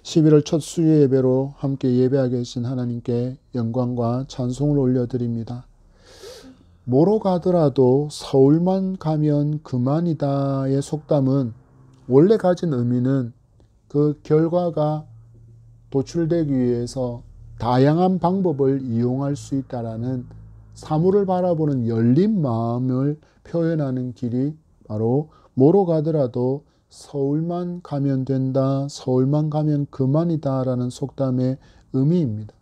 11월 첫 수요 예배로 함께 예배하게 하신 하나님께 영광과 찬송을 올려드립니다. 뭐로 가더라도 서울만 가면 그만이다의 속담은 원래 가진 의미는 그 결과가 도출되기 위해서 다양한 방법을 이용할 수 있다라는 사물을 바라보는 열린 마음을 표현하는 길이 바로 뭐로 가더라도 서울만 가면 된다, 서울만 가면 그만이다 라는 속담의 의미입니다.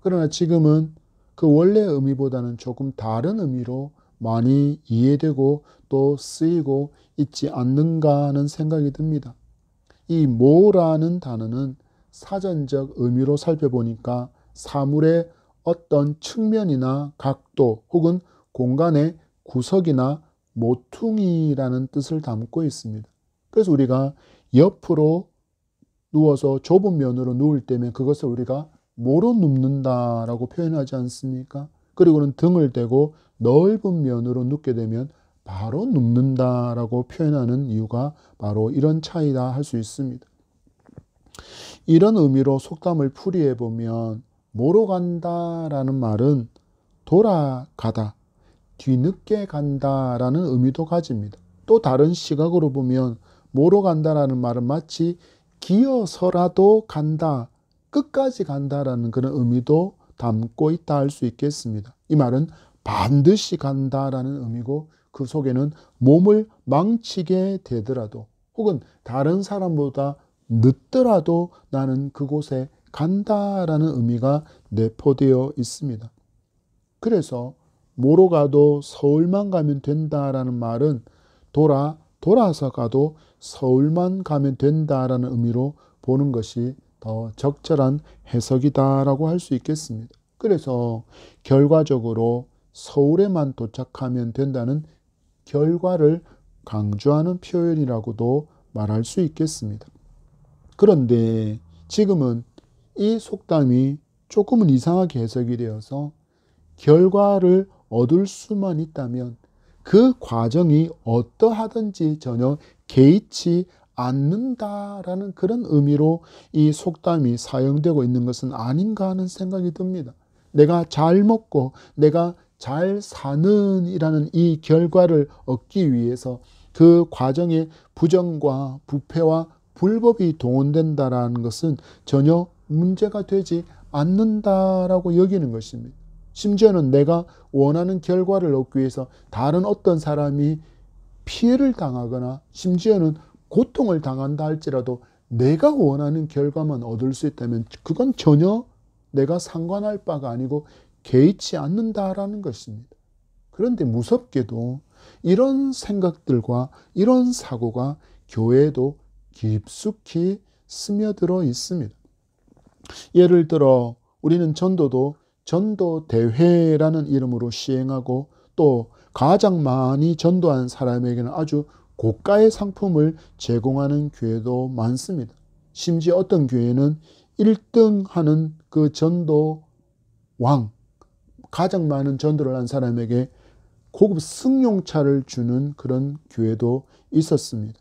그러나 지금은 그 원래 의미보다는 조금 다른 의미로 많이 이해되고 또 쓰이고 있지 않는가 하는 생각이 듭니다. 이 뭐라는 단어는 사전적 의미로 살펴보니까 사물의 어떤 측면이나 각도 혹은 공간의 구석이나 모퉁이라는 뜻을 담고 있습니다. 그래서 우리가 옆으로 누워서 좁은 면으로 누울 때면 그것을 우리가 뭐로 눕는다라고 표현하지 않습니까? 그리고는 등을 대고 넓은 면으로 눕게 되면 바로 눕는다라고 표현하는 이유가 바로 이런 차이다 할 수 있습니다. 이런 의미로 속담을 풀이해 보면 뭐로 간다라는 말은 돌아가다, 뒤늦게 간다라는 의미도 가집니다. 또 다른 시각으로 보면 뭐로 간다라는 말은 마치 기어서라도 간다, 끝까지 간다라는 그런 의미도 담고 있다 할 수 있겠습니다. 이 말은 반드시 간다라는 의미고 그 속에는 몸을 망치게 되더라도 혹은 다른 사람보다 늦더라도 나는 그곳에 간다라는 의미가 내포되어 있습니다. 그래서 뭐로 가도 서울만 가면 된다라는 말은 돌아서 가도 서울만 가면 된다라는 의미로 보는 것이 더 적절한 해석이다라고 할 수 있겠습니다. 그래서 결과적으로 서울에만 도착하면 된다는 결과를 강조하는 표현이라고도 말할 수 있겠습니다. 그런데 지금은 이 속담이 조금은 이상하게 해석이 되어서 결과를 얻을 수만 있다면 그 과정이 어떠하든지 전혀 개의치 않는다라는 그런 의미로 이 속담이 사용되고 있는 것은 아닌가 하는 생각이 듭니다. 내가 잘 먹고 내가 잘 사는 이라는 이 결과를 얻기 위해서 그 과정에 부정과 부패와 불법이 동원된다라는 것은 전혀 문제가 되지 않는다라고 여기는 것입니다. 심지어는 내가 원하는 결과를 얻기 위해서 다른 어떤 사람이 피해를 당하거나 심지어는 고통을 당한다 할지라도 내가 원하는 결과만 얻을 수 있다면 그건 전혀 내가 상관할 바가 아니고 개의치 않는다라는 것입니다. 그런데 무섭게도 이런 생각들과 이런 사고가 교회에도 깊숙이 스며들어 있습니다. 예를 들어 우리는 전도도 전도대회라는 이름으로 시행하고 또 가장 많이 전도한 사람에게는 아주 고가의 상품을 제공하는 교회도 많습니다. 심지어 어떤 교회는 1등 하는 그 전도 왕, 가장 많은 전도를 한 사람에게 고급 승용차를 주는 그런 교회도 있었습니다.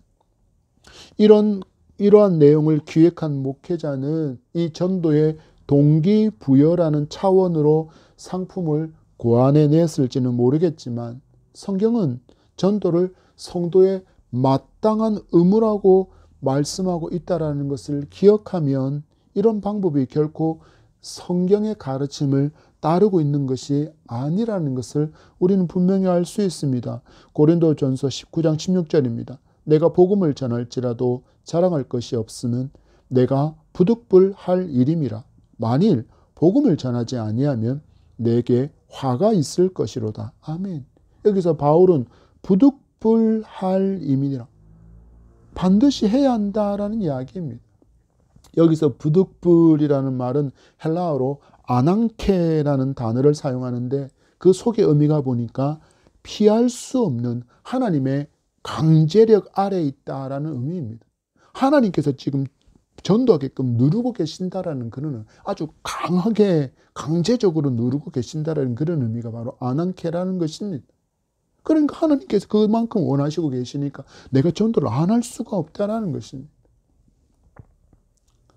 이러한 내용을 기획한 목회자는 이 전도의 동기부여라는 차원으로 상품을 고안해 냈을지는 모르겠지만 성경은 전도를 성도의 마땅한 의무라고 말씀하고 있다는 것을 기억하면 이런 방법이 결코 성경의 가르침을 따르고 있는 것이 아니라는 것을 우리는 분명히 알 수 있습니다. 고린도전서 19장 16절입니다. 내가 복음을 전할지라도 자랑할 것이 없으면 내가 부득불할 일임이라. 만일 복음을 전하지 아니하면 내게 화가 있을 것이로다. 아멘. 여기서 바울은 부득불할 임이라. 반드시 해야 한다라는 이야기입니다. 여기서 부득불이라는 말은 헬라어로 아낭케라는 단어를 사용하는데 그 속의 의미가 보니까 피할 수 없는 하나님의 강제력 아래에 있다라는 의미입니다. 하나님께서 지금 전도하게끔 누르고 계신다라는 그런 아주 강하게 강제적으로 누르고 계신다라는 그런 의미가 바로 아낭케라는 것입니다. 그러니까 하나님께서 그만큼 원하시고 계시니까 내가 전도를 안 할 수가 없다라는 것입니다.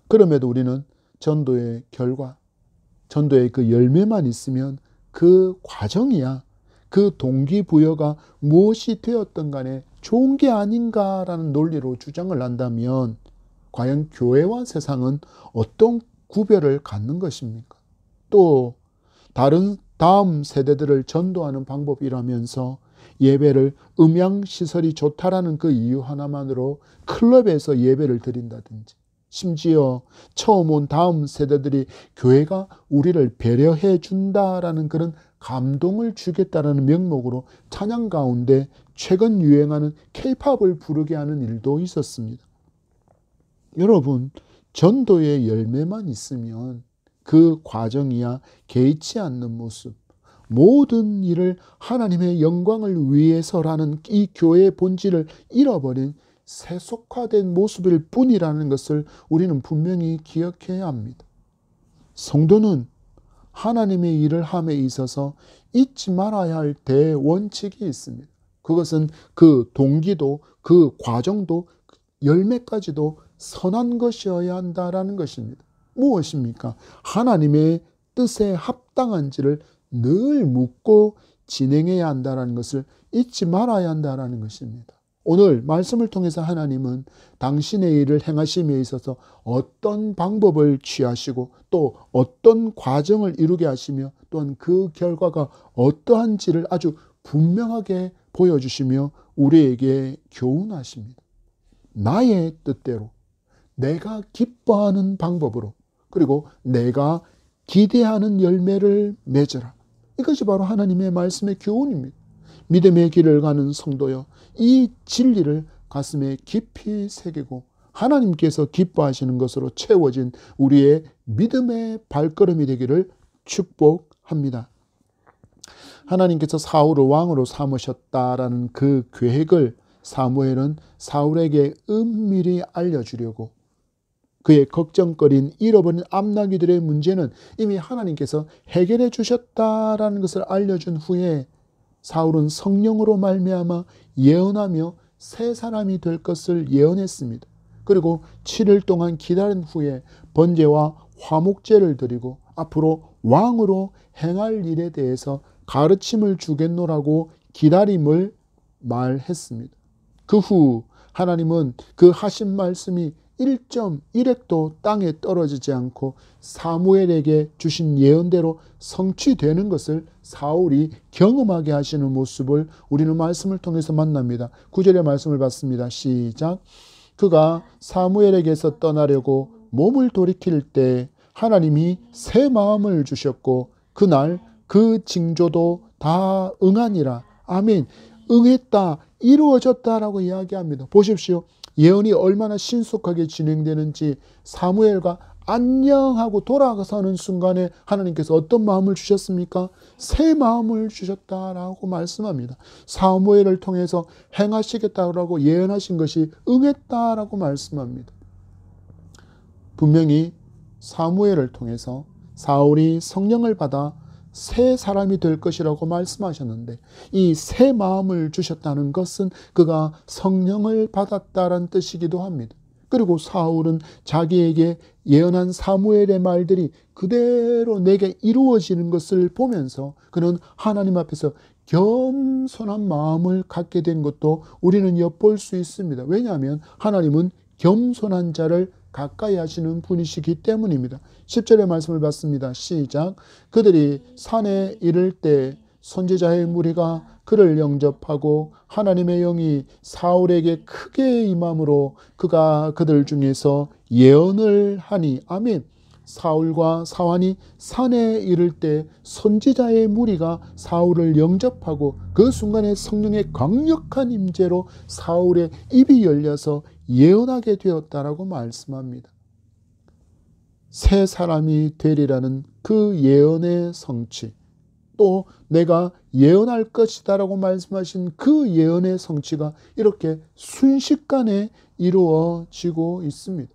그럼에도 우리는 전도의 결과, 전도의 그 열매만 있으면 그 과정이야, 그 동기부여가 무엇이 되었든 간에 좋은 게 아닌가라는 논리로 주장을 한다면 과연 교회와 세상은 어떤 구별을 갖는 것입니까? 또 다음 세대들을 전도하는 방법이라면서 예배를 음향시설이 좋다라는 그 이유 하나만으로 클럽에서 예배를 드린다든지, 심지어 처음 온 다음 세대들이 교회가 우리를 배려해 준다라는 그런 감동을 주겠다라는 명목으로 찬양 가운데 최근 유행하는 K-팝을 부르게 하는 일도 있었습니다. 여러분, 전도의 열매만 있으면 그 과정이야 개의치 않는 모습, 모든 일을 하나님의 영광을 위해서라는 이 교회의 본질을 잃어버린 세속화된 모습일 뿐이라는 것을 우리는 분명히 기억해야 합니다. 성도는 하나님의 일을 함에 있어서 잊지 말아야 할 대원칙이 있습니다. 그것은 그 동기도, 그 과정도, 열매까지도 선한 것이어야 한다라는 것입니다. 무엇입니까? 하나님의 뜻에 합당한지를 늘 묻고 진행해야 한다는 것을 잊지 말아야 한다는 것입니다. 오늘 말씀을 통해서 하나님은 당신의 일을 행하심에 있어서 어떤 방법을 취하시고 또 어떤 과정을 이루게 하시며 또한 그 결과가 어떠한지를 아주 분명하게 보여주시며 우리에게 교훈하십니다. 나의 뜻대로, 내가 기뻐하는 방법으로, 그리고 내가 기대하는 열매를 맺으라. 이것이 바로 하나님의 말씀의 교훈입니다. 믿음의 길을 가는 성도여, 이 진리를 가슴에 깊이 새기고 하나님께서 기뻐하시는 것으로 채워진 우리의 믿음의 발걸음이 되기를 축복합니다. 하나님께서 사울을 왕으로 삼으셨다라는 그 계획을 사무엘은 사울에게 은밀히 알려주려고, 그의 걱정거리인 잃어버린 암나귀들의 문제는 이미 하나님께서 해결해 주셨다라는 것을 알려준 후에 사울은 성령으로 말미암아 예언하며 새 사람이 될 것을 예언했습니다. 그리고 7일 동안 기다린 후에 번제와 화목제를 드리고 앞으로 왕으로 행할 일에 대해서 가르침을 주겠노라고 기다림을 말했습니다. 그 후 하나님은 그 하신 말씀이 1.1획도 땅에 떨어지지 않고 사무엘에게 주신 예언대로 성취되는 것을 사울이 경험하게 하시는 모습을 우리는 말씀을 통해서 만납니다. 9절의 말씀을 봤습니다. 시작. 그가 사무엘에게서 떠나려고 몸을 돌이킬 때 하나님이 새 마음을 주셨고 그날 그 징조도 다 응하니라. 아멘. 응했다, 이루어졌다라고 이야기합니다. 보십시오. 예언이 얼마나 신속하게 진행되는지. 사무엘과 안녕하고 돌아서는 순간에 하나님께서 어떤 마음을 주셨습니까? 새 마음을 주셨다라고 말씀합니다. 사무엘을 통해서 행하시겠다라고 예언하신 것이 응했다라고 말씀합니다. 분명히 사무엘을 통해서 사울이 성령을 받아 새 사람이 될 것이라고 말씀하셨는데, 이 새 마음을 주셨다는 것은 그가 성령을 받았다는 뜻이기도 합니다. 그리고 사울은 자기에게 예언한 사무엘의 말들이 그대로 내게 이루어지는 것을 보면서 그는 하나님 앞에서 겸손한 마음을 갖게 된 것도 우리는 엿볼 수 있습니다. 왜냐하면 하나님은 겸손한 자를 가까이 하시는 분이시기 때문입니다. 10절의 말씀을 봤습니다. 시작. 그들이 산에 이를 때 선지자의 무리가 그를 영접하고 하나님의 영이 사울에게 크게 임함으로 그가 그들 중에서 예언을 하니. 아멘. 사울과 사환이 산에 이를 때 선지자의 무리가 사울을 영접하고 그 순간에 성령의 강력한 임재로 사울의 입이 열려서 예언하게 되었다라고 말씀합니다. 새 사람이 되리라는 그 예언의 성취, 또 내가 예언할 것이다라고 말씀하신 그 예언의 성취가 이렇게 순식간에 이루어지고 있습니다.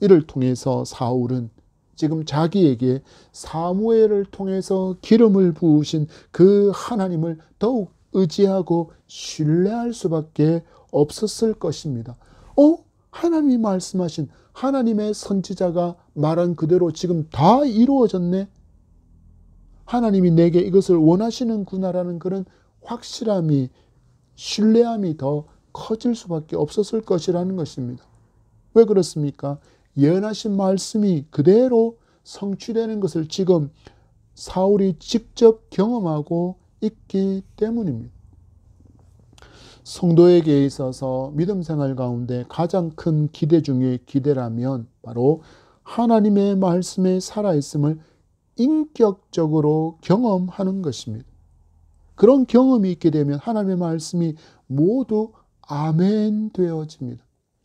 이를 통해서 사울은 지금 자기에게 사무엘을 통해서 기름을 부으신 그 하나님을 더욱 의지하고 신뢰할 수밖에 없었을 것입니다. 하나님이 말씀하신 하나님의 선지자가 말한 그대로 지금 다 이루어졌네. 하나님이 내게 이것을 원하시는구나라는 그런 확실함이, 신뢰함이 더 커질 수밖에 없었을 것이라는 것입니다. 왜 그렇습니까? 예언하신 말씀이 그대로 성취되는 것을 지금 사울이 직접 경험하고 있기 때문입니다. 성도에게 있어서 믿음 생활 가운데 가장 큰 기대 중에 기대라면 바로 하나님의 말씀에 살아있음을 인격적으로 경험하는 것입니다. 그런 경험이 있게 되면 하나님의 말씀이 모두 아멘 되어집니다.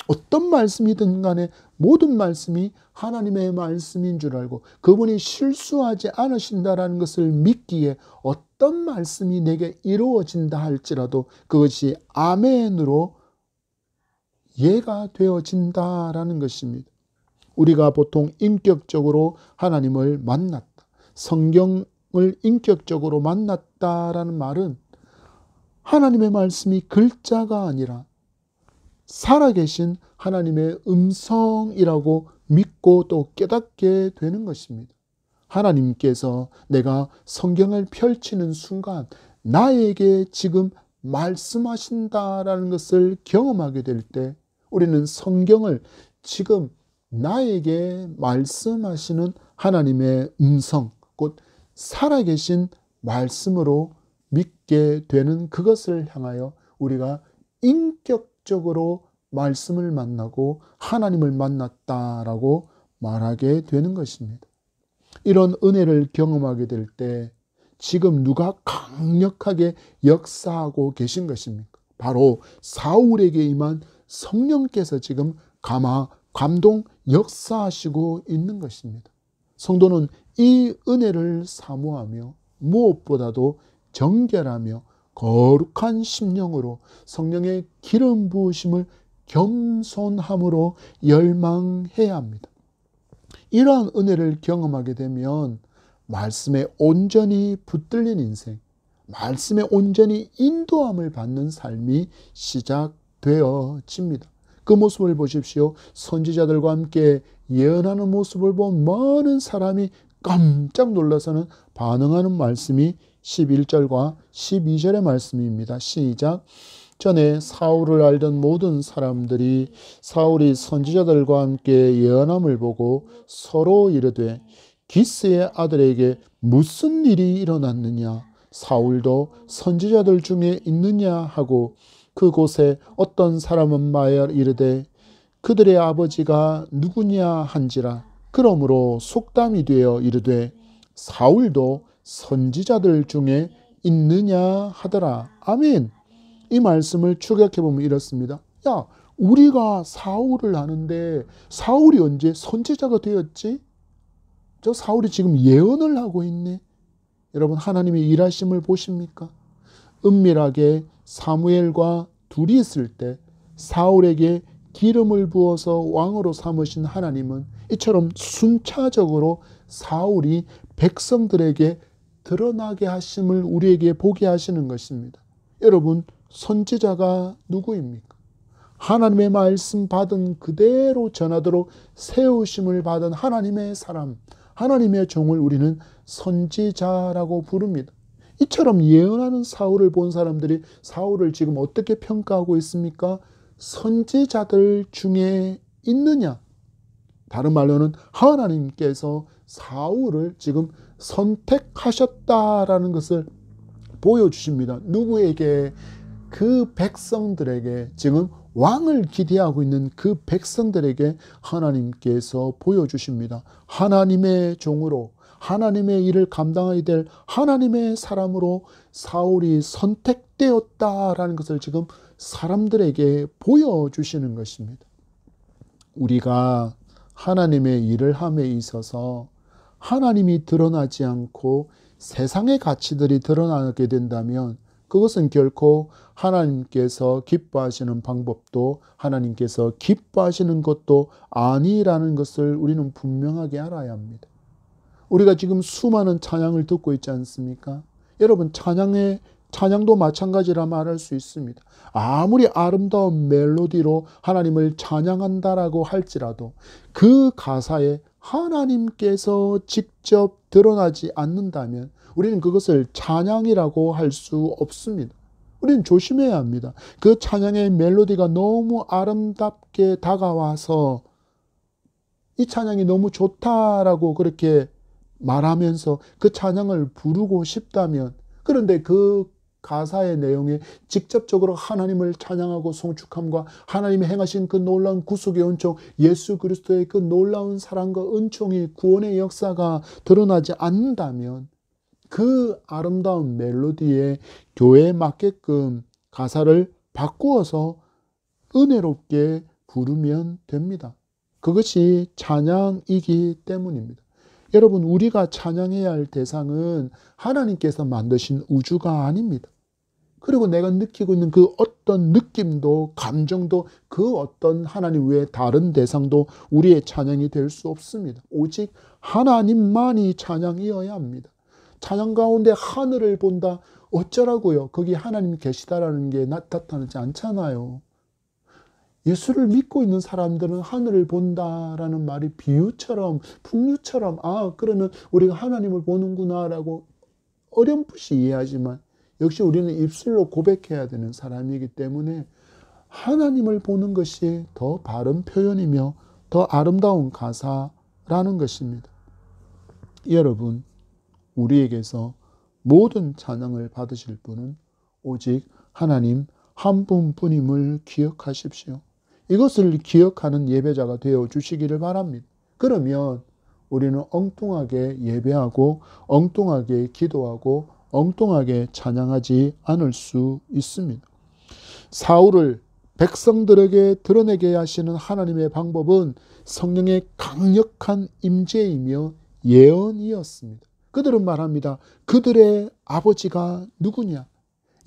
어떤 말씀이든 간에 모든 말씀이 하나님의 말씀인 줄 알고 그분이 실수하지 않으신다라는 것을 믿기에 어떤 말씀이 내게 이루어진다 할지라도 그것이 아멘으로 이해가 되어진다라는 것입니다. 우리가 보통 인격적으로 하나님을 만났다, 성경을 인격적으로 만났다라는 말은 하나님의 말씀이 글자가 아니라 살아계신 하나님의 음성이라고 믿고 또 깨닫게 되는 것입니다. 하나님께서 내가 성경을 펼치는 순간 나에게 지금 말씀하신다라는 것을 경험하게 될 때 우리는 성경을 지금 나에게 말씀하시는 하나님의 음성, 곧 살아계신 말씀으로 믿게 되는 그것을 향하여 우리가 인격적으로 말씀을 만나고 하나님을 만났다라고 말하게 되는 것입니다. 이런 은혜를 경험하게 될 때 지금 누가 강력하게 역사하고 계신 것입니까? 바로 사울에게 임한 성령께서 지금 감동 역사하시고 있는 것입니다. 성도는 이 은혜를 사모하며 무엇보다도 정결하며 거룩한 심령으로 성령의 기름 부으심을 겸손함으로 열망해야 합니다. 이러한 은혜를 경험하게 되면 말씀에 온전히 붙들린 인생, 말씀에 온전히 인도함을 받는 삶이 시작되어집니다. 그 모습을 보십시오. 선지자들과 함께 예언하는 모습을 본 많은 사람이 깜짝 놀라서는 반응하는 말씀이 11절과 12절의 말씀입니다. 시작. 전에 사울을 알던 모든 사람들이 사울이 선지자들과 함께 예언함을 보고 서로 이르되 기스의 아들에게 무슨 일이 일어났느냐? 사울도 선지자들 중에 있느냐 하고 그곳에 어떤 사람은 말하여 이르되 그들의 아버지가 누구냐 한지라. 그러므로 속담이 되어 이르되 사울도 선지자들 중에 있느냐 하더라. 아멘. 이 말씀을 축약해 보면 이렇습니다. 야, 우리가 사울을 아는데 사울이 언제 선지자가 되었지? 저 사울이 지금 예언을 하고 있네. 여러분, 하나님의 일하심을 보십니까? 은밀하게 사무엘과 둘이 있을 때 사울에게 기름을 부어서 왕으로 삼으신 하나님은 이처럼 순차적으로 사울이 백성들에게 드러나게 하심을 우리에게 보게 하시는 것입니다. 여러분, 선지자가 누구입니까? 하나님의 말씀 받은 그대로 전하도록 세우심을 받은 하나님의 사람, 하나님의 종을 우리는 선지자라고 부릅니다. 이처럼 예언하는 사울을 본 사람들이 사울을 지금 어떻게 평가하고 있습니까? 선지자들 중에 있느냐? 다른 말로는 하나님께서 사울을 지금 선택하셨다라는 것을 보여주십니다. 누구에게? 그 백성들에게, 지금 왕을 기대하고 있는 그 백성들에게 하나님께서 보여주십니다. 하나님의 종으로 하나님의 일을 감당하게 될 하나님의 사람으로 사울이 선택되었다라는 것을 지금 사람들에게 보여주시는 것입니다. 우리가 하나님의 일을 함에 있어서 하나님이 드러나지 않고 세상의 가치들이 드러나게 된다면 그것은 결코 하나님께서 기뻐하시는 방법도 하나님께서 기뻐하시는 것도 아니라는 것을 우리는 분명하게 알아야 합니다. 우리가 지금 수많은 찬양을 듣고 있지 않습니까? 여러분, 찬양의 찬양도 마찬가지라 말할 수 있습니다. 아무리 아름다운 멜로디로 하나님을 찬양한다라고 할지라도 그 가사에 하나님께서 직접 드러나지 않는다면 우리는 그것을 찬양이라고 할 수 없습니다. 우리는 조심해야 합니다. 그 찬양의 멜로디가 너무 아름답게 다가와서 이 찬양이 너무 좋다라고 그렇게 말하면서 그 찬양을 부르고 싶다면, 그런데 그 가사의 내용에 직접적으로 하나님을 찬양하고 송축함과 하나님이 행하신 그 놀라운 구속의 은총, 예수 그리스도의 그 놀라운 사랑과 은총이, 구원의 역사가 드러나지 않는다면 그 아름다운 멜로디에 교회에 맞게끔 가사를 바꾸어서 은혜롭게 부르면 됩니다. 그것이 찬양이기 때문입니다. 여러분, 우리가 찬양해야 할 대상은 하나님께서 만드신 우주가 아닙니다. 그리고 내가 느끼고 있는 그 어떤 느낌도, 감정도, 그 어떤 하나님 외에 다른 대상도 우리의 찬양이 될 수 없습니다. 오직 하나님만이 찬양이어야 합니다. 찬양 가운데 하늘을 본다, 어쩌라고요? 거기 하나님 계시다라는 게 나타나지 않잖아요. 예수를 믿고 있는 사람들은 하늘을 본다라는 말이 비유처럼, 풍류처럼, 그러면 우리가 하나님을 보는구나라고 어렴풋이 이해하지만, 역시 우리는 입술로 고백해야 되는 사람이기 때문에 하나님을 보는 것이 더 바른 표현이며 더 아름다운 가사라는 것입니다. 여러분, 우리에게서 모든 찬양을 받으실 분은 오직 하나님 한 분뿐임을 기억하십시오. 이것을 기억하는 예배자가 되어 주시기를 바랍니다. 그러면 우리는 엉뚱하게 예배하고 엉뚱하게 기도하고 엉뚱하게 찬양하지 않을 수 있습니다. 사울을 백성들에게 드러내게 하시는 하나님의 방법은 성령의 강력한 임재이며 예언이었습니다. 그들은 말합니다. 그들의 아버지가 누구냐?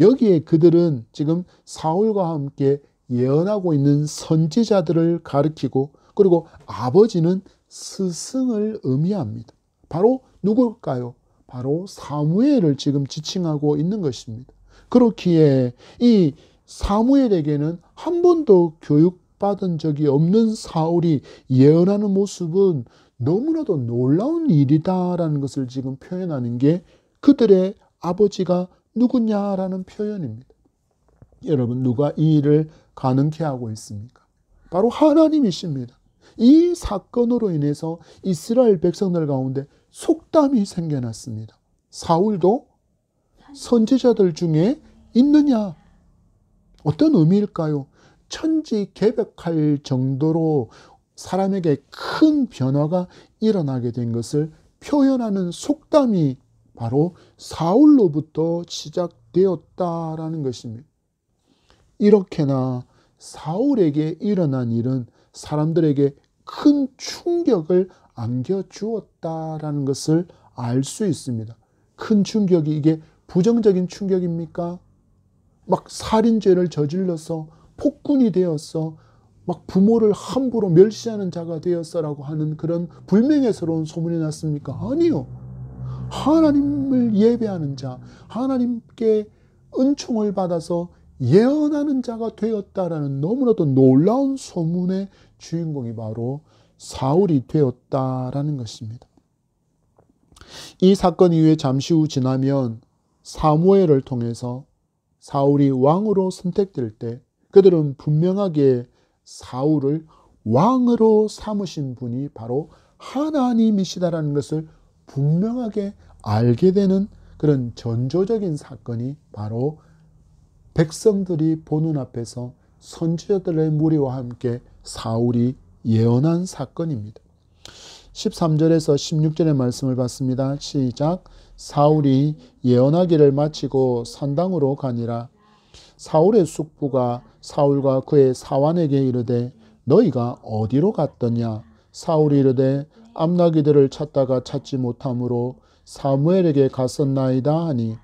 여기에 그들은 지금 사울과 함께 예언하고 있는 선지자들을 가리키고, 그리고 아버지는 스승을 의미합니다. 바로 누굴까요? 바로 사무엘을 지금 지칭하고 있는 것입니다. 그렇기에 이 사무엘에게는 한 번도 교육받은 적이 없는 사울이 예언하는 모습은 너무나도 놀라운 일이다라는 것을 지금 표현하는 게 그들의 아버지가 누구냐라는 표현입니다. 여러분, 누가 이 일을 가능케 하고 있습니까? 바로 하나님이십니다. 이 사건으로 인해서 이스라엘 백성들 가운데 속담이 생겨났습니다. 사울도 선지자들 중에 있느냐? 어떤 의미일까요? 천지개벽할 정도로 사람에게 큰 변화가 일어나게 된 것을 표현하는 속담이 바로 사울로부터 시작되었다라는 것입니다. 이렇게나 사울에게 일어난 일은 사람들에게 큰 충격을 안겨주었다라는 것을 알 수 있습니다. 큰 충격이 이게 부정적인 충격입니까? 막 살인죄를 저질러서 폭군이 되었어, 막 부모를 함부로 멸시하는 자가 되었어라고 하는 그런 불명예스러운 소문이 났습니까? 아니요. 하나님을 예배하는 자, 하나님께 은총을 받아서 예언하는 자가 되었다라는 너무나도 놀라운 소문의 주인공이 바로 사울이 되었다라는 것입니다. 이 사건 이후에 잠시 후 지나면 사무엘을 통해서 사울이 왕으로 선택될 때 그들은 분명하게 사울을 왕으로 삼으신 분이 바로 하나님이시다라는 것을 분명하게 알게 되는 그런 전조적인 사건이 바로 백성들이 보는 앞에서 선지자들의 무리와 함께 사울이 예언한 사건입니다. 13절에서 16절의 말씀을 봤습니다. 시작. 사울이 예언하기를 마치고 산당으로 가니라. 사울의 숙부가 사울과 그의 사환에게 이르되 너희가 어디로 갔더냐? 사울이 이르되 암나기들을 찾다가 찾지 못하므로 사무엘에게 갔었나이다 하니,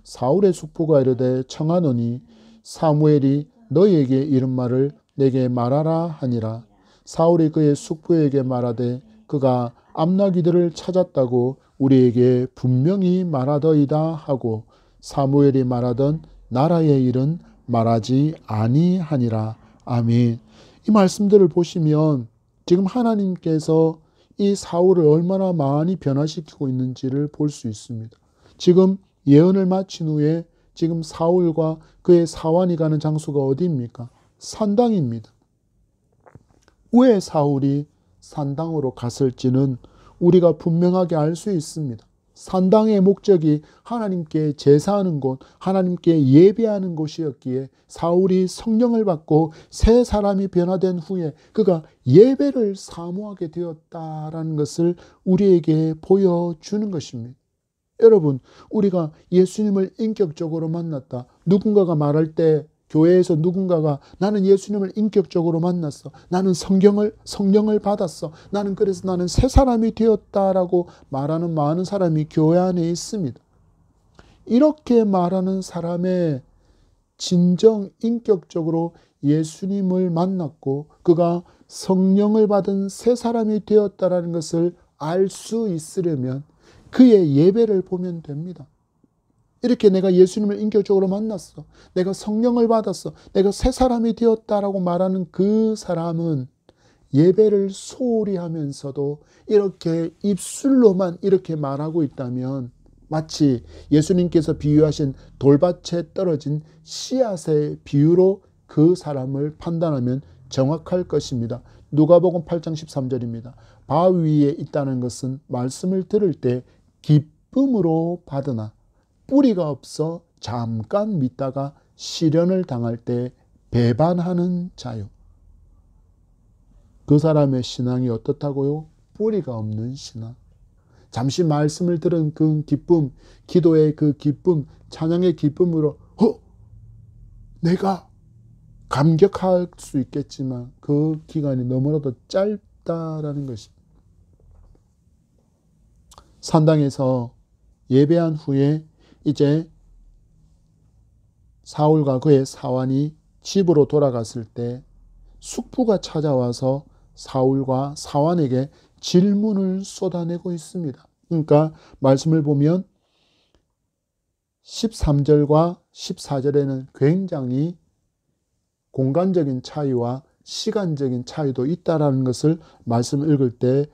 사울의 숙부가 이르되 청하노니 사무엘이 너희에게 이른 말을 내게 말하라 하니라. 사울이 그의 숙부에게 말하되 그가 암나기들을 찾았다고 우리에게 분명히 말하더이다 하고 사무엘이 말하던 나라의 일은 말하지 아니하니라. 아멘. 이 말씀들을 보시면 지금 하나님께서 이 사울을 얼마나 많이 변화시키고 있는지를 볼 수 있습니다. 지금 예언을 마친 후에 지금 사울과 그의 사환이 가는 장소가 어디입니까? 산당입니다. 왜 사울이 산당으로 갔을지는 우리가 분명하게 알 수 있습니다. 산당의 목적이 하나님께 제사하는 곳, 하나님께 예배하는 곳이었기에 사울이 성령을 받고 새 사람이 변화된 후에 그가 예배를 사모하게 되었다라는 것을 우리에게 보여주는 것입니다. 여러분, 우리가 예수님을 인격적으로 만났다. 누군가가 말할 때 교회에서 누군가가 나는 예수님을 인격적으로 만났어. 나는 성령을 받았어. 그래서 나는 새 사람이 되었다라고 말하는 많은 사람이 교회 안에 있습니다. 이렇게 말하는 사람의 진정 인격적으로 예수님을 만났고 그가 성령을 받은 새 사람이 되었다라는 것을 알 수 있으려면 그의 예배를 보면 됩니다. 이렇게 내가 예수님을 인격적으로 만났어. 내가 성령을 받았어. 내가 새 사람이 되었다라고 말하는 그 사람은 예배를 소홀히 하면서도 이렇게 입술로만 이렇게 말하고 있다면 마치 예수님께서 비유하신 돌밭에 떨어진 씨앗의 비유로 그 사람을 판단하면 정확할 것입니다. 누가복음 8장 13절입니다. 바위 위에 있다는 것은 말씀을 들을 때 기쁨으로 받으나 뿌리가 없어 잠깐 믿다가 시련을 당할 때 배반하는 자요. 그 사람의 신앙이 어떻다고요? 뿌리가 없는 신앙. 잠시 말씀을 들은 그 기쁨, 기도의 그 기쁨, 찬양의 기쁨으로 내가 감격할 수 있겠지만 그 기간이 너무나도 짧다라는 것입니다. 산당에서 예배한 후에 이제 사울과 그의 사환이 집으로 돌아갔을 때 숙부가 찾아와서 사울과 사환에게 질문을 쏟아내고 있습니다. 그러니까 말씀을 보면 13절과 14절에는 굉장히 공간적인 차이와 시간적인 차이도 있다라는 것을 말씀 읽을 때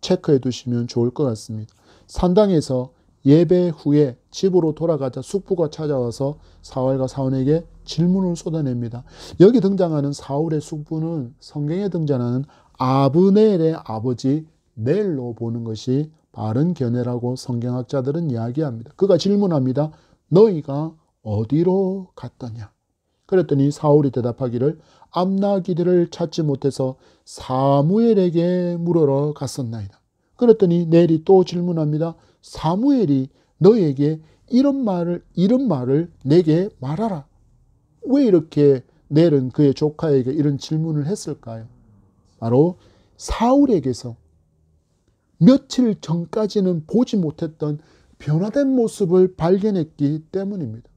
체크해 두시면 좋을 것 같습니다. 산당에서 예배 후에 집으로 돌아가자 숙부가 찾아와서 사울과 사환에게 질문을 쏟아냅니다. 여기 등장하는 사울의 숙부는 성경에 등장하는 아브넬의 아버지 넬로 보는 것이 바른 견해라고 성경학자들은 이야기합니다. 그가 질문합니다. 너희가 어디로 갔더냐? 그랬더니 사울이 대답하기를 암나기들을 찾지 못해서 사무엘에게 물으러 갔었나이다. 그랬더니 넬이 또 질문합니다. 사무엘이 너에게 이런 말을 내게 말하라. 왜 이렇게 넬은 그의 조카에게 이런 질문을 했을까요? 바로 사울에게서 며칠 전까지는 보지 못했던 변화된 모습을 발견했기 때문입니다.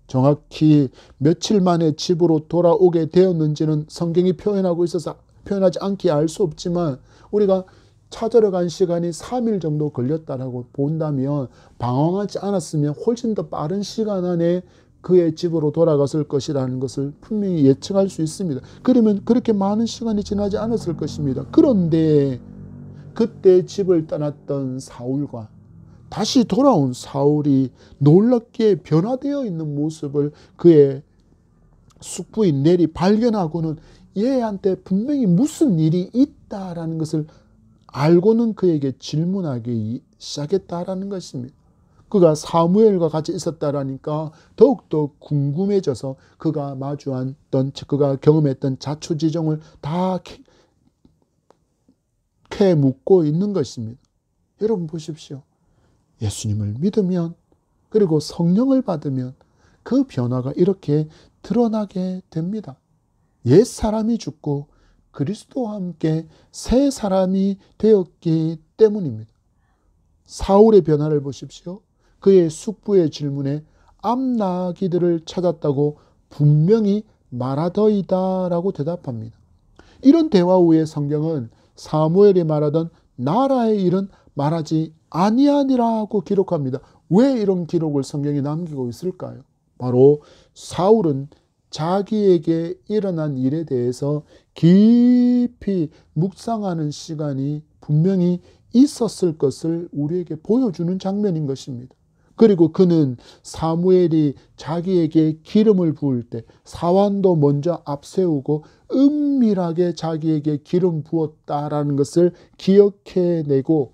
정확히 며칠 만에 집으로 돌아오게 되었는지는 성경이 표현하지 않기에 알 수 없지만 우리가 찾으러 간 시간이 3일 정도 걸렸다라고 본다면 방황하지 않았으면 훨씬 더 빠른 시간 안에 그의 집으로 돌아갔을 것이라는 것을 분명히 예측할 수 있습니다. 그러면 그렇게 많은 시간이 지나지 않았을 것입니다. 그런데 그때 집을 떠났던 사울과 다시 돌아온 사울이 놀랍게 변화되어 있는 모습을 그의 숙부인 넬이 발견하고는 얘한테 분명히 무슨 일이 있다라는 것을 알고는 그에게 질문하기 시작했다라는 것입니다. 그가 사무엘과 같이 있었다라니까 더욱더 궁금해져서 그가 그가 경험했던 자초지종을 다 묻고 있는 것입니다. 여러분 보십시오. 예수님을 믿으면 그리고 성령을 받으면 그 변화가 이렇게 드러나게 됩니다. 옛 사람이 죽고 그리스도와 함께 새 사람이 되었기 때문입니다. 사울의 변화를 보십시오. 그의 숙부의 질문에 암나기들을 찾았다고 분명히 말하더이다라고 대답합니다. 이런 대화 후에 성경은 사무엘이 말하던 나라의 일은 말하지 아니하니라고 기록합니다. 왜 이런 기록을 성경에 남기고 있을까요? 바로 사울은 자기에게 일어난 일에 대해서 깊이 묵상하는 시간이 분명히 있었을 것을 우리에게 보여주는 장면인 것입니다. 그리고 그는 사무엘이 자기에게 기름을 부을 때 사환도 먼저 앞세우고 은밀하게 자기에게 기름 부었다라는 것을 기억해내고,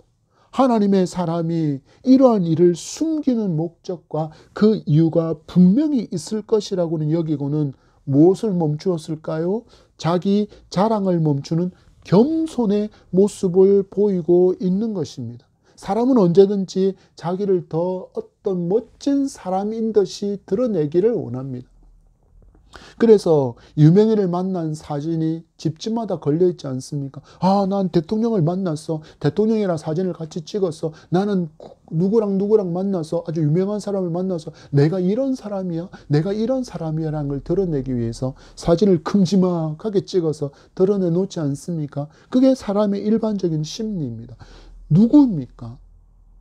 하나님의 사람이 이러한 일을 숨기는 목적과 그 이유가 분명히 있을 것이라고는 여기고는 무엇을 멈추었을까요? 자기 자랑을 멈추는 겸손의 모습을 보이고 있는 것입니다. 사람은 언제든지 자기를 더 어떤 멋진 사람인 듯이 드러내기를 원합니다. 그래서 유명인을 만난 사진이 집집마다 걸려있지 않습니까? 아, 난 대통령을 만났어. 대통령이랑 사진을 같이 찍었어. 나는 누구랑 만나서 아주 유명한 사람을 만나서 내가 이런 사람이야. 내가 이런 사람이야 라는 걸 드러내기 위해서 사진을 큼지막하게 찍어서 드러내 놓지 않습니까? 그게 사람의 일반적인 심리입니다. 누구입니까?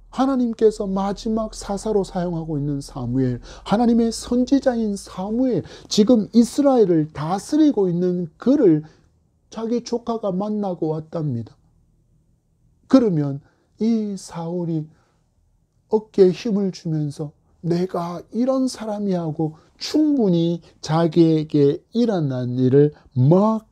하나님께서 마지막 사사로 사용하고 있는 사무엘, 하나님의 선지자인 사무엘, 지금 이스라엘을 다스리고 있는 그를 자기 조카가 만나고 왔답니다. 그러면 이 사울이 어깨에 힘을 주면서 내가 이런 사람이 하고 충분히 자기에게 일어난 일을 막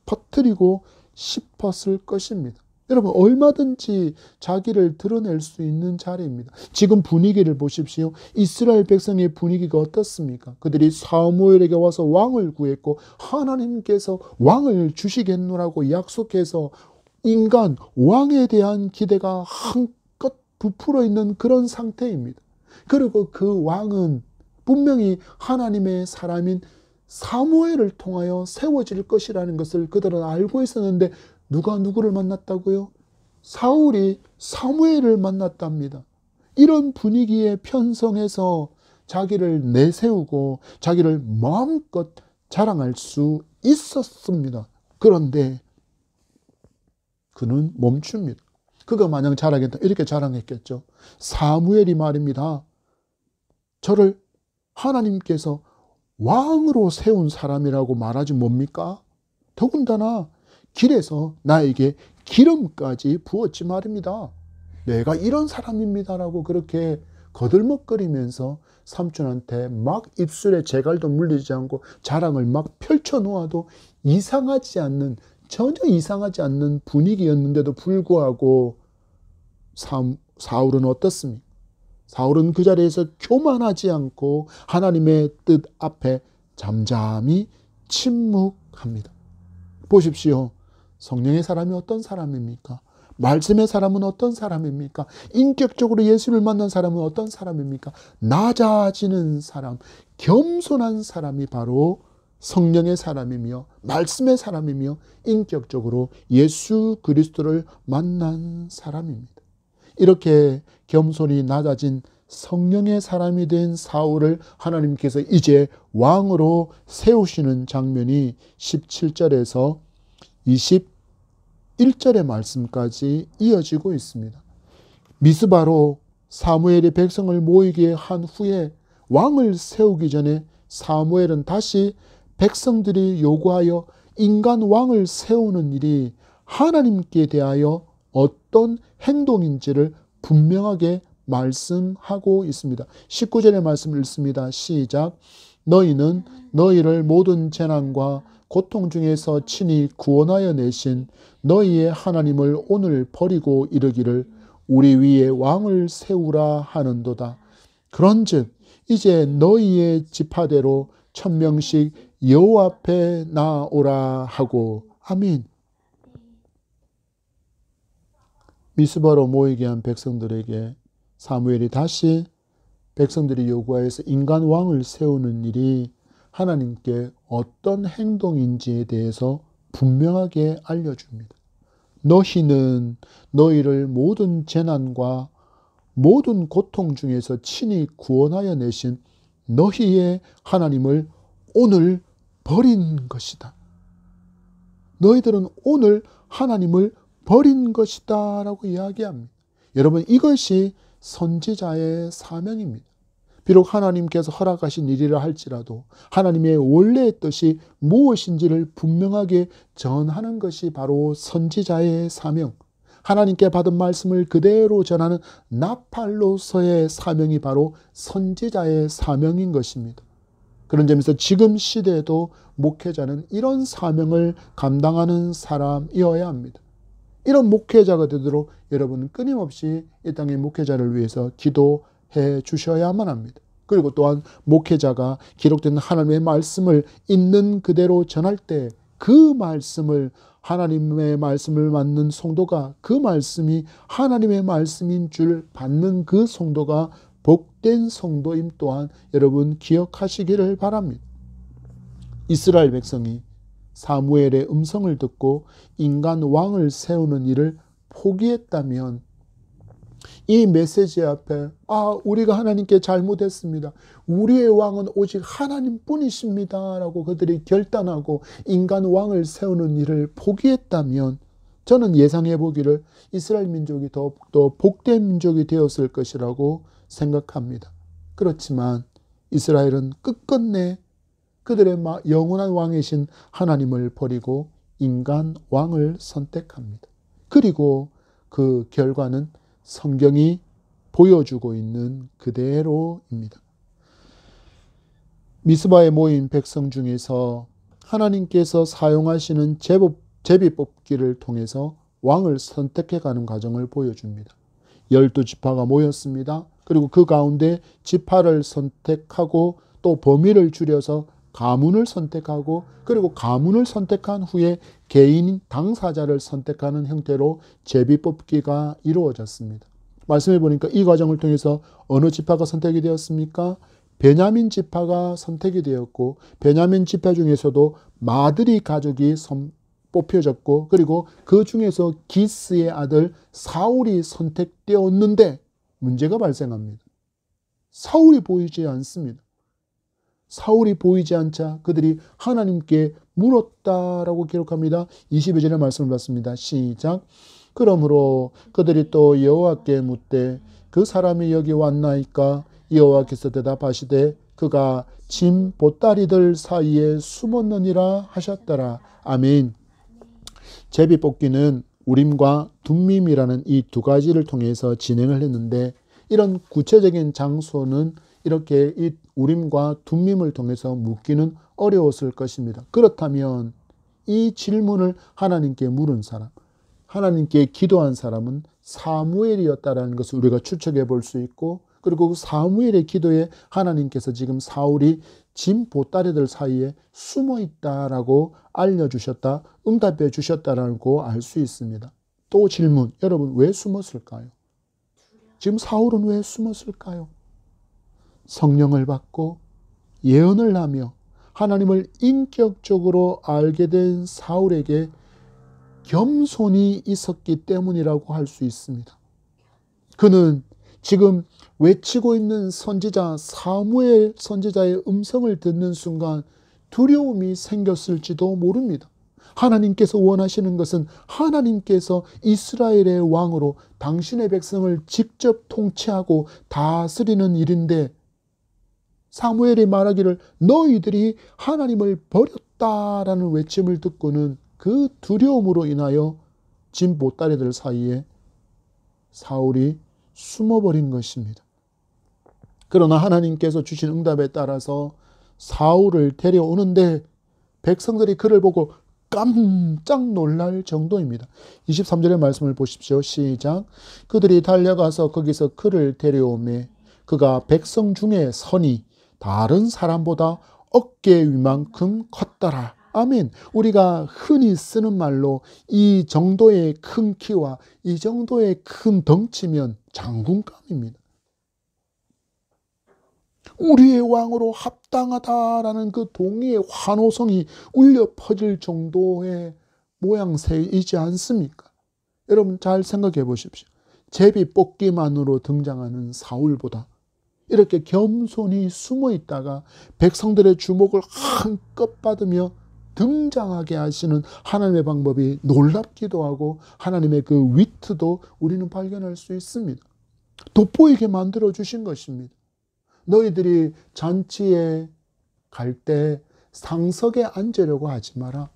퍼뜨리고 싶었을 것입니다. 여러분, 얼마든지 자기를 드러낼 수 있는 자리입니다. 지금 분위기를 보십시오. 이스라엘 백성의 분위기가 어떻습니까? 그들이 사무엘에게 와서 왕을 구했고 하나님께서 왕을 주시겠노라고 약속해서 인간 왕에 대한 기대가 한껏 부풀어 있는 그런 상태입니다. 그리고 그 왕은 분명히 하나님의 사람인 사무엘을 통하여 세워질 것이라는 것을 그들은 알고 있었는데, 누가 누구를 만났다고요? 사울이 사무엘을 만났답니다. 이런 분위기에 편성해서 자기를 내세우고 자기를 마음껏 자랑할 수 있었습니다. 그런데 그는 멈춥니다. 그가 마냥 자랑했다 이렇게 자랑했겠죠. 사무엘이 말입니다. 저를 하나님께서 왕으로 세운 사람이라고 말하지 뭡니까? 더군다나 길에서 나에게 기름까지 부었지 말입니다. 내가 이런 사람입니다라고 그렇게 거들먹거리면서 삼촌한테 막 입술에 재갈도 물리지 않고 자랑을 막 펼쳐놓아도 전혀 이상하지 않는 분위기였는데도 불구하고 사울은 어떻습니까? 사울은 그 자리에서 교만하지 않고 하나님의 뜻 앞에 잠잠히 침묵합니다. 보십시오. 성령의 사람이 어떤 사람입니까? 말씀의 사람은 어떤 사람입니까? 인격적으로 예수를 만난 사람은 어떤 사람입니까? 낮아지는 사람, 겸손한 사람이 바로 성령의 사람이며 말씀의 사람이며 인격적으로 예수 그리스도를 만난 사람입니다. 이렇게 겸손히 낮아진 성령의 사람이 된 사울을 하나님께서 이제 왕으로 세우시는 장면이 17절에서 21절의 말씀까지 이어지고 있습니다. 미스바로 사무엘이 백성을 모이게 한 후에 왕을 세우기 전에 사무엘은 다시 백성들이 요구하여 인간 왕을 세우는 일이 하나님께 대하여 어떤 행동인지를 분명하게 말씀하고 있습니다. 19절의 말씀을 읽습니다. 시작. 너희는 너희를 모든 재난과 고통 중에서 친히 구원하여 내신 너희의 하나님을 오늘 버리고 이르기를 우리 위에 왕을 세우라 하는도다. 그런즉 이제 너희의 지파대로 1000명씩 여호와 앞에 나오라 하고. 아멘. 미스바로 모이게 한 백성들에게 사무엘이 다시 백성들이 요구하여서 인간 왕을 세우는 일이 하나님께 어떤 행동인지에 대해서 분명하게 알려줍니다. 너희는 너희를 모든 재난과 모든 고통 중에서 친히 구원하여 내신 너희의 하나님을 오늘 버린 것이다. 너희들은 오늘 하나님을 버린 것이다 라고 이야기합니다. 여러분, 이것이 선지자의 사명입니다. 비록 하나님께서 허락하신 일이라 할지라도 하나님의 원래의 뜻이 무엇인지를 분명하게 전하는 것이 바로 선지자의 사명, 하나님께 받은 말씀을 그대로 전하는 나팔로서의 사명이 바로 선지자의 사명인 것입니다. 그런 점에서 지금 시대에도 목회자는 이런 사명을 감당하는 사람이어야 합니다. 이런 목회자가 되도록 여러분은 끊임없이 이 땅의 목회자를 위해서 기도해 주셔야만 합니다. 그리고 또한 목회자가 기록된 하나님의 말씀을 있는 그대로 전할 때 그 말씀을, 하나님의 말씀을 받는 성도가 그 말씀이 하나님의 말씀인 줄 받는 그 성도가 복된 성도임 또한 여러분 기억하시기를 바랍니다. 이스라엘 백성이 사무엘의 음성을 듣고 인간 왕을 세우는 일을 포기했다면 이 메시지 앞에 우리가 하나님께 잘못했습니다. 우리의 왕은 오직 하나님뿐이십니다. 라고 그들이 결단하고 인간 왕을 세우는 일을 포기했다면 저는 예상해 보기를 이스라엘 민족이 더욱더 복된 민족이 되었을 것이라고 생각합니다. 그렇지만 이스라엘은 끝끝내 그들의 영원한 왕이신 하나님을 버리고 인간 왕을 선택합니다. 그리고 그 결과는 성경이 보여주고 있는 그대로입니다. 미스바에 모인 백성 중에서 하나님께서 사용하시는 제비뽑기를 통해서 왕을 선택해가는 과정을 보여줍니다. 12지파가 모였습니다. 그리고 그 가운데 지파를 선택하고 또 범위를 줄여서 가문을 선택하고 그리고 가문을 선택한 후에 개인 당사자를 선택하는 형태로 제비뽑기가 이루어졌습니다. 말씀해 보니까 이 과정을 통해서 어느 지파가 선택이 되었습니까? 베냐민 지파가 선택이 되었고 베냐민 지파 중에서도 마드리 가족이 뽑혀졌고 그리고 그 중에서 기스의 아들 사울이 선택되었는데 문제가 발생합니다. 사울이 보이지 않습니다. 사울이 보이지 않자 그들이 하나님께 물었다라고 기록합니다. 22절의 말씀을 봤습니다. 시작. 그러므로 그들이 또 여호와께 묻되 그 사람이 여기 왔나이까? 여호와께서 대답하시되 그가 짐 보따리들 사이에 숨었느니라 하셨더라. 아멘. 제비뽑기는 우림과 둠밈이라는 이 두 가지를 통해서 진행을 했는데 이런 구체적인 장소는 이렇게 이 우림과 둠밈을 통해서 묻기는 어려웠을 것입니다. 그렇다면 이 질문을 하나님께 물은 사람, 하나님께 기도한 사람은 사무엘이었다라는 것을 우리가 추측해 볼 수 있고 그리고 그 사무엘의 기도에 하나님께서 지금 사울이 짐 보따리들 사이에 숨어 있다라고 알려주셨다, 응답해 주셨다라고 알 수 있습니다. 또 질문, 여러분 왜 숨었을까요? 지금 사울은 왜 숨었을까요? 성령을 받고 예언을 하며 하나님을 인격적으로 알게 된 사울에게 겸손이 있었기 때문이라고 할 수 있습니다. 그는 지금 외치고 있는 선지자 사무엘 선지자의 음성을 듣는 순간 두려움이 생겼을지도 모릅니다. 하나님께서 원하시는 것은 하나님께서 이스라엘의 왕으로 당신의 백성을 직접 통치하고 다스리는 일인데 사무엘이 말하기를 너희들이 하나님을 버렸다라는 외침을 듣고는 그 두려움으로 인하여 짐 보따리들 사이에 사울이 숨어버린 것입니다. 그러나 하나님께서 주신 응답에 따라서 사울을 데려오는데 백성들이 그를 보고 깜짝 놀랄 정도입니다. 23절의 말씀을 보십시오. 시작. 그들이 달려가서 거기서 그를 데려오매 그가 백성 중에 선이 다른 사람보다 어깨 위만큼 컸더라. 아멘. 우리가 흔히 쓰는 말로 이 정도의 큰 키와 이 정도의 큰 덩치면 장군감입니다. 우리의 왕으로 합당하다라는 그 동의의 환호성이 울려 퍼질 정도의 모양새이지 않습니까? 여러분 잘 생각해 보십시오. 제비 뽑기만으로 등장하는 사울보다 이렇게 겸손히 숨어 있다가 백성들의 주목을 한껏 받으며 등장하게 하시는 하나님의 방법이 놀랍기도 하고 하나님의 그 위트도 우리는 발견할 수 있습니다. 돋보이게 만들어 주신 것입니다. 너희들이 잔치에 갈 때 상석에 앉으려고 하지 마라.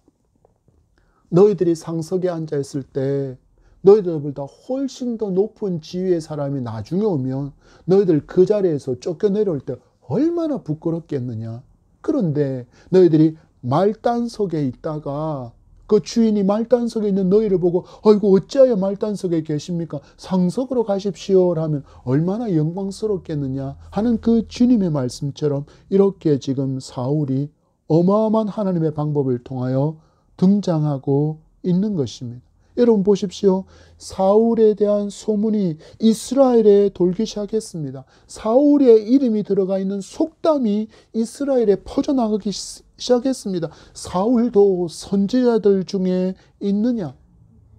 너희들이 상석에 앉아 있을 때 너희들보다 훨씬 더 높은 지위의 사람이 나중에 오면 너희들 그 자리에서 쫓겨내려올 때 얼마나 부끄럽겠느냐. 그런데 너희들이 말단석에 있다가 그 주인이 말단석에 있는 너희를 보고 아이고 어찌하여 말단석에 계십니까? 상석으로 가십시오 하면 얼마나 영광스럽겠느냐 하는 그 주님의 말씀처럼 이렇게 지금 사울이 어마어마한 하나님의 방법을 통하여 등장하고 있는 것입니다. 여러분 보십시오. 사울에 대한 소문이 이스라엘에 돌기 시작했습니다. 사울의 이름이 들어가 있는 속담이 이스라엘에 퍼져나가기 시작했습니다. 사울도 선지자들 중에 있느냐?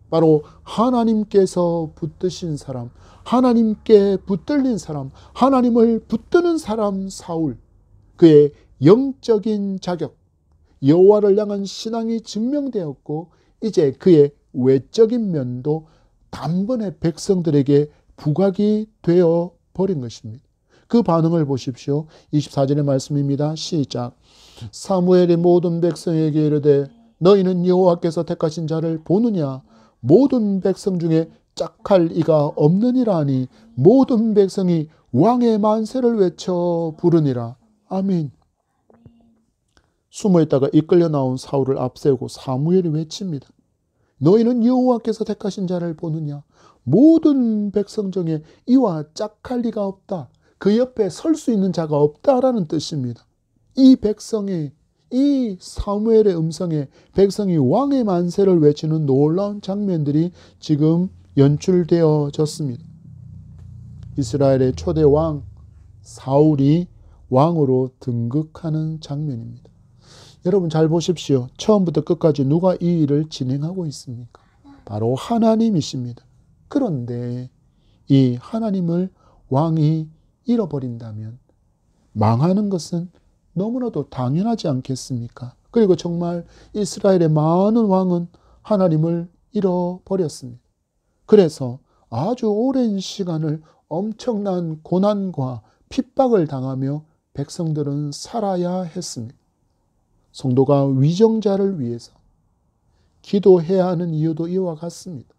바로 하나님께서 붙드신 사람, 하나님께 붙들린 사람, 하나님을 붙드는 사람 사울. 그의 영적인 자격, 여호와를 향한 신앙이 증명되었고 이제 그의 외적인 면도 단번에 백성들에게 부각이 되어 버린 것입니다. 그 반응을 보십시오. 24절의 말씀입니다. 시작. 사무엘이 모든 백성에게 이르되 너희는 여호와께서 택하신 자를 보느냐? 모든 백성 중에 짝할 이가 없느니라 하니 모든 백성이 왕의 만세를 외쳐 부르니라. 아멘. 숨어있다가 이끌려 나온 사울을 앞세우고 사무엘이 외칩니다. 너희는 여호와께서 택하신 자를 보느냐? 모든 백성 중에 이와 짝할 리가 없다. 그 옆에 설 수 있는 자가 없다라는 뜻입니다. 이 백성의, 이 사무엘의 음성에 백성이 왕의 만세를 외치는 놀라운 장면들이 지금 연출되어졌습니다. 이스라엘의 초대 왕 사울이 왕으로 등극하는 장면입니다. 여러분 잘 보십시오. 처음부터 끝까지 누가 이 일을 진행하고 있습니까? 바로 하나님이십니다. 그런데 이 하나님을 왕이 잃어버린다면 망하는 것은 너무나도 당연하지 않겠습니까? 그리고 정말 이스라엘의 많은 왕은 하나님을 잃어버렸습니다. 그래서 아주 오랜 시간을 엄청난 고난과 핍박을 당하며 백성들은 살아야 했습니다. 성도가 위정자를 위해서 기도해야 하는 이유도 이와 같습니다.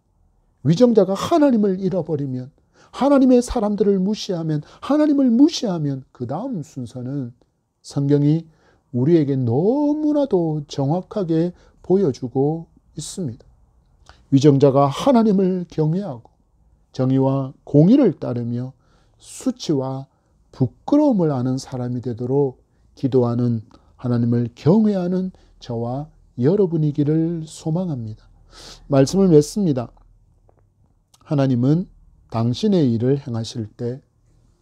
위정자가 하나님을 잃어버리면, 하나님의 사람들을 무시하면, 하나님을 무시하면 그 다음 순서는 성경이 우리에게 너무나도 정확하게 보여주고 있습니다. 위정자가 하나님을 경외하고 정의와 공의를 따르며 수치와 부끄러움을 아는 사람이 되도록 기도하는, 하나님을 경외하는 저와 여러분이기를 소망합니다. 말씀을 맺습니다. 하나님은 당신의 일을 행하실 때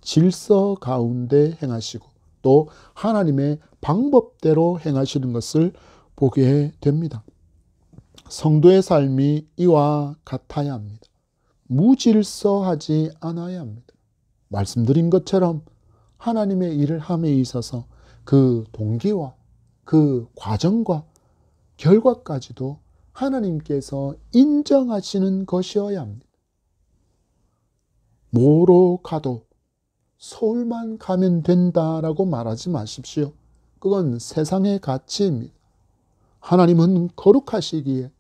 질서 가운데 행하시고 또 하나님의 방법대로 행하시는 것을 보게 됩니다. 성도의 삶이 이와 같아야 합니다. 무질서하지 않아야 합니다. 말씀드린 것처럼 하나님의 일을 함에 있어서 그 동기와 그 과정과 결과까지도 하나님께서 인정하시는 것이어야 합니다. 뭐로 가도 서울만 가면 된다라고 말하지 마십시오. 그건 세상의 가치입니다. 하나님은 거룩하시기에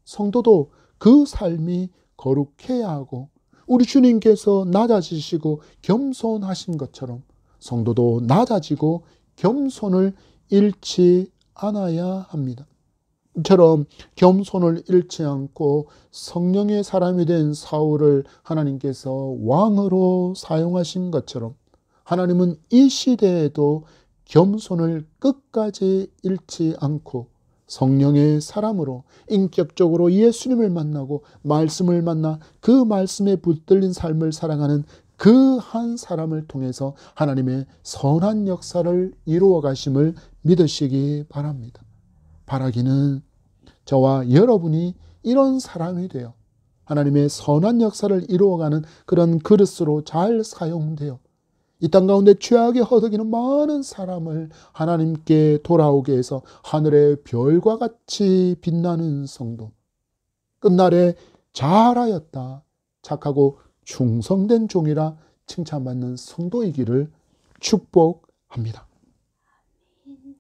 성도도 그 삶이 거룩해야 하고 우리 주님께서 낮아지시고 겸손하신 것처럼 성도도 낮아지고 겸손을 잃지 않아야 합니다. 이처럼 겸손을 잃지 않고 성령의 사람이 된 사울을 하나님께서 왕으로 사용하신 것처럼 하나님은 이 시대에도 겸손을 끝까지 잃지 않고 성령의 사람으로 인격적으로 예수님을 만나고 말씀을 만나 그 말씀에 붙들린 삶을 살아가는 그 한 사람을 통해서 하나님의 선한 역사를 이루어 가심을 믿으시기 바랍니다. 바라기는 저와 여러분이 이런 사람이 되어 하나님의 선한 역사를 이루어가는 그런 그릇으로 잘 사용되어 이 땅 가운데 죄악에 허덕이는 많은 사람을 하나님께 돌아오게 해서 하늘의 별과 같이 빛나는 성도, 끝날에 잘하였다, 착하고 충성된 종이라 칭찬받는 성도이기를 축복합니다.